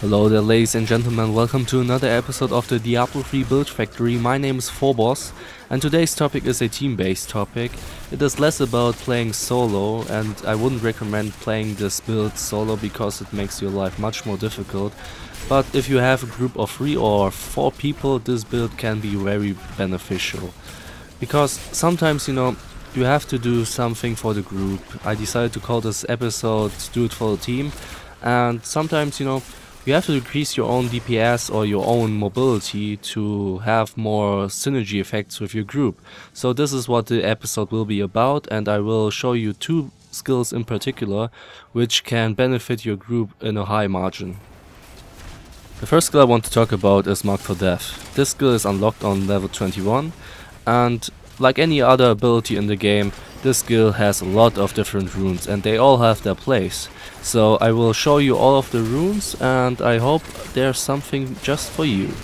Hello there, ladies and gentlemen, welcome to another episode of the Diablo 3 Build Factory. My name is Phobos and today's topic is a team-based topic. It is less about playing solo, and I wouldn't recommend playing this build solo because it makes your life much more difficult. But if you have a group of 3 or 4 people, this build can be very beneficial. Because sometimes, you have to do something for the group. I decided to call this episode Do It For The Team, and sometimes, you have to decrease your own DPS or your own mobility to have more synergy effects with your group. So this is what the episode will be about, and I will show you 2 skills in particular which can benefit your group in a high margin. The first skill I want to talk about is Marked for Death. This skill is unlocked on level 21, and like any other ability in the game, this skill has a lot of different runes and they all have their place. So I will show you all of the runes and I hope there's something just for you.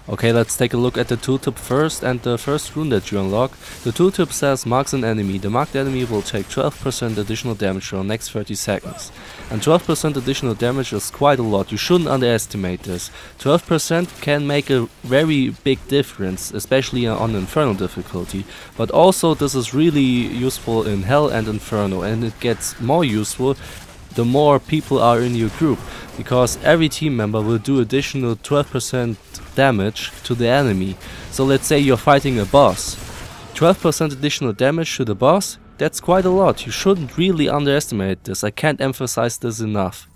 Okay, let's take a look at the tooltip first, and the first rune that you unlock. The tooltip says marks an enemy. The marked enemy will take 12% additional damage for the next 30 seconds. And 12% additional damage is quite a lot, you shouldn't underestimate this. 12% can make a very big difference, especially on Inferno difficulty. But also this is really useful in Hell and Inferno, and it gets more useful the more people are in your group, because every team member will do additional 12% damage to the enemy. So let's say you're fighting a boss. 12% additional damage to the boss, that's quite a lot. You shouldn't really underestimate this. I can't emphasize this enough.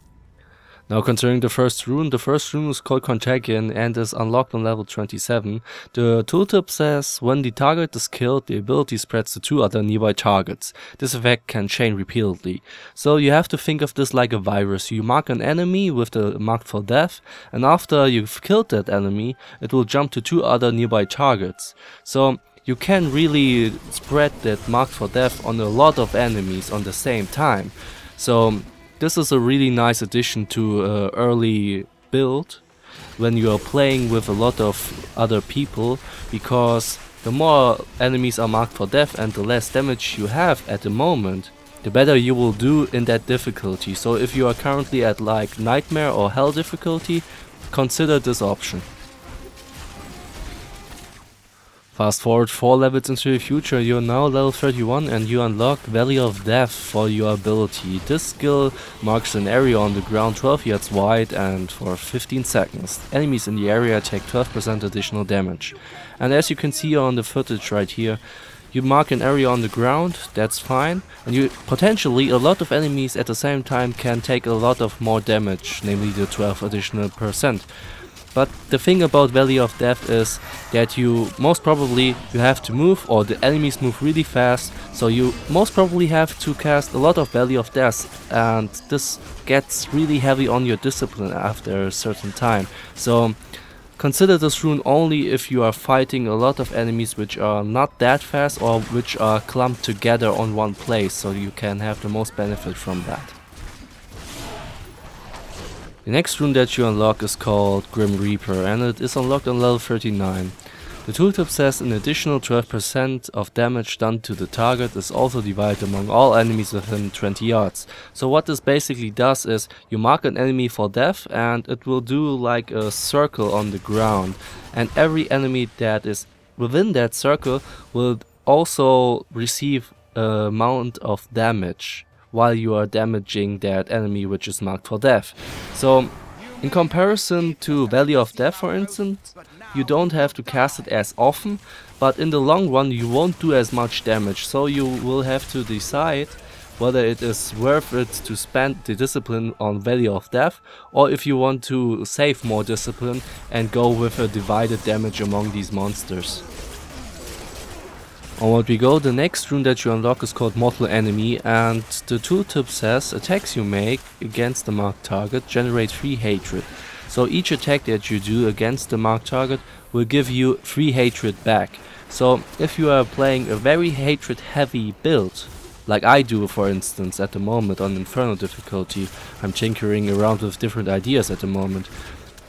Now concerning the first rune is called Contagion and is unlocked on level 27. The tooltip says when the target is killed, the ability spreads to 2 other nearby targets. This effect can chain repeatedly. So you have to think of this like a virus. You mark an enemy with the Marked for Death, and after you've killed that enemy, it will jump to 2 other nearby targets. So you can really spread that Marked for Death on a lot of enemies on the same time. So this is a really nice addition to an early build when you are playing with a lot of other people, because the more enemies are marked for death and the less damage you have at the moment, the better you will do in that difficulty. So if you are currently at like Nightmare or Hell difficulty, consider this option. Fast forward 4 levels into the future, you are now level 31 and you unlock Valley of Death for your ability. This skill marks an area on the ground 12 yards wide and for 15 seconds. Enemies in the area take 12% additional damage. And as you can see on the footage right here, you mark an area on the ground, that's fine, and you potentially a lot of enemies at the same time can take a lot of more damage, namely the 12 additional percent. But the thing about Valley of Death is that you most probably have to move, or the enemies move really fast, so you most probably have to cast a lot of Valley of Death, and this gets really heavy on your discipline after a certain time. So consider this rune only if you are fighting a lot of enemies which are not that fast or which are clumped together on one place, so you can have the most benefit from that. The next rune that you unlock is called Grim Reaper and it is unlocked on level 39. The tooltip says an additional 12% of damage done to the target is also divided among all enemies within 20 yards. So what this basically does is you mark an enemy for death and it will do like a circle on the ground, and every enemy that is within that circle will also receive an amount of damage while you are damaging that enemy which is marked for death. So in comparison to Valley of Death, for instance, you don't have to cast it as often, but in the long run you won't do as much damage, so you will have to decide whether it is worth it to spend the discipline on Valley of Death, or if you want to save more discipline and go with a divided damage among these monsters. Onward we go. The next rune that you unlock is called Mortal Enemy, and the tooltip says attacks you make against the marked target generate 3 hatred. So each attack that you do against the marked target will give you 3 hatred back. So if you are playing a very hatred heavy build, like I do for instance at the moment on Inferno difficulty, I'm tinkering around with different ideas at the moment.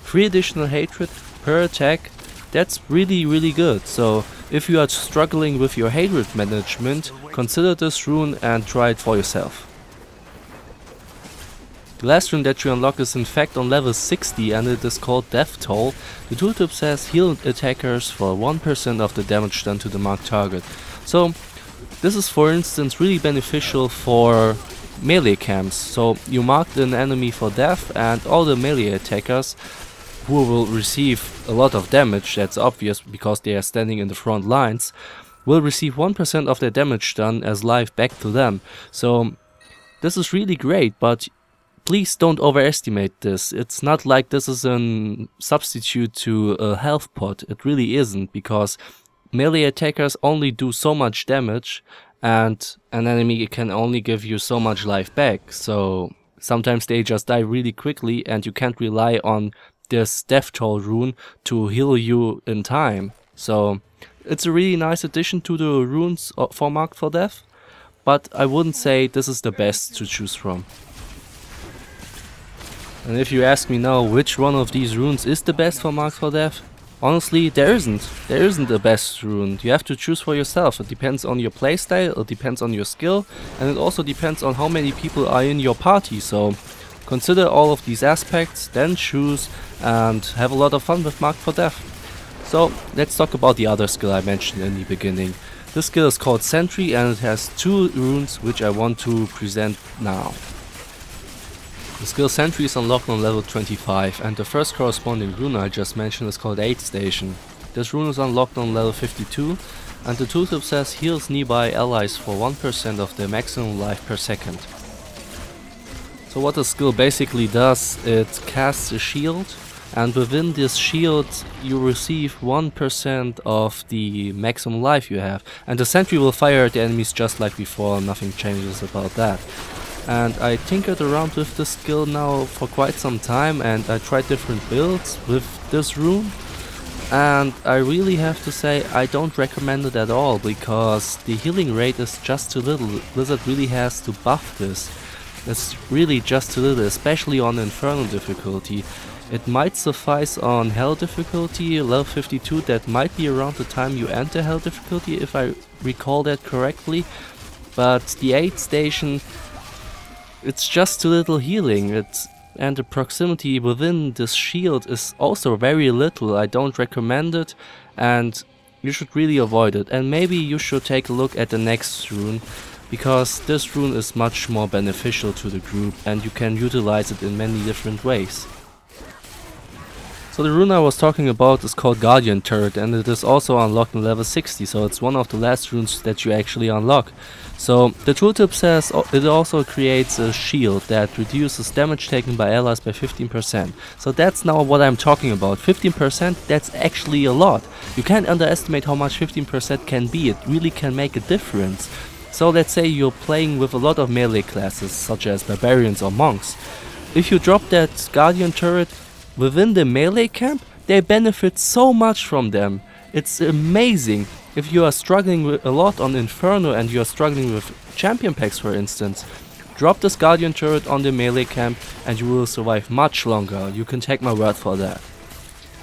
3 additional hatred per attack, that's really good. So if you are struggling with your hatred management, consider this rune and try it for yourself. The last rune that you unlock is in fact on level 60 and it is called Death Toll. The tooltip says heal attackers for 1% of the damage done to the marked target. So this is for instance really beneficial for melee camps. So you marked an enemy for death and all the melee attackers who will receive a lot of damage, that's obvious because they are standing in the front lines, will receive 1% of their damage done as life back to them. So this is really great, but please don't overestimate this. It's not like this is a substitute to a health pot. It really isn't, because melee attackers only do so much damage and an enemy can only give you so much life back. So sometimes they just die really quickly and you can't rely on this Death Toll rune to heal you in time. So it's a really nice addition to the runes for Marked for Death, but I wouldn't say this is the best to choose from. And if you ask me now which one of these runes is the best for Marked for Death, honestly there isn't a best rune. You have to choose for yourself. It depends on your playstyle, it depends on your skill, and it also depends on how many people are in your party. So consider all of these aspects, then choose and have a lot of fun with Marked for Death. So let's talk about the other skill I mentioned in the beginning. This skill is called Sentry and it has 2 runes which I want to present now. The skill Sentry is unlocked on level 25 and the first corresponding rune I just mentioned is called Aid Station. This rune is unlocked on level 52 and the tooltip says heals nearby allies for 1% of their maximum life per second. So what the skill basically does, it casts a shield and within this shield you receive 1% of the maximum life you have. And the Sentry will fire at the enemies just like before, nothing changes about that. And I tinkered around with this skill now for quite some time and I tried different builds with this rune. And I really have to say I don't recommend it at all, because the healing rate is just too little. Blizzard really has to buff this. It's really just too little, especially on Inferno difficulty. It might suffice on Hell difficulty, level 52, that might be around the time you enter Hell difficulty if I recall that correctly. But the Aid Station, it's just too little healing, and the proximity within this shield is also very little. I don't recommend it and you should really avoid it. And maybe you should take a look at the next rune, because this rune is much more beneficial to the group and you can utilize it in many different ways. So the rune I was talking about is called Guardian Turret and it is also unlocked in level 60, so it's one of the last runes that you actually unlock. So the tooltip says it also creates a shield that reduces damage taken by allies by 15%. So that's now what I'm talking about. 15%, that's actually a lot. You can't underestimate how much 15% can be. It really can make a difference. So let's say you're playing with a lot of melee classes such as barbarians or monks. If you drop that Guardian Turret within the melee camp, they benefit so much from them. It's amazing. If you are struggling with a lot on Inferno and you are struggling with champion packs for instance, drop this Guardian Turret on the melee camp and you will survive much longer. You can take my word for that.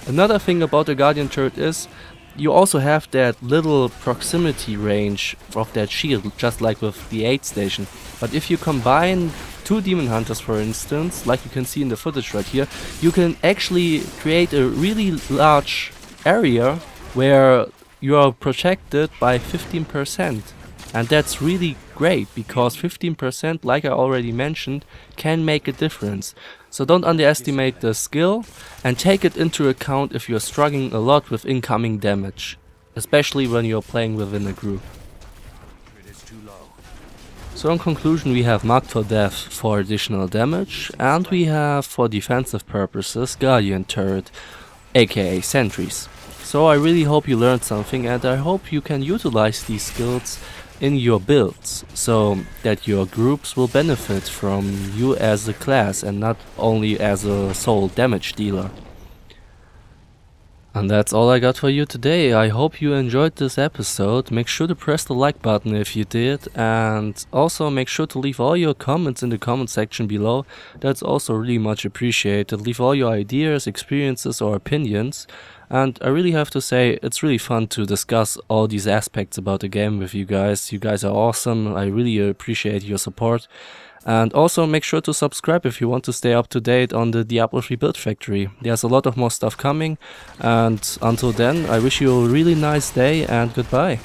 Another thing about the Guardian Turret is you also have that little proximity range of that shield, just like with the Aid Station. But if you combine 2 Demon Hunters for instance, like you can see in the footage right here, you can actually create a really large area where you are protected by 15%. And that's really great, because 15%, like I already mentioned, can make a difference. So don't underestimate the skill and take it into account if you're struggling a lot with incoming damage, especially when you're playing within a group. So in conclusion, we have Marked for Death for additional damage, and we have for defensive purposes Guardian Turret, aka Sentries. So I really hope you learned something, and I hope you can utilize these skills in your builds, so that your groups will benefit from you as a class and not only as a sole damage dealer. And that's all I got for you today. I hope you enjoyed this episode. Make sure to press the like button if you did, and also make sure to leave all your comments in the comment section below. That's also really much appreciated. Leave all your ideas, experiences or opinions. And I really have to say, it's really fun to discuss all these aspects about the game with you guys. You guys are awesome. I really appreciate your support. And also make sure to subscribe if you want to stay up to date on the Diablo 3 build factory. There's a lot of more stuff coming, and until then I wish you a really nice day and goodbye.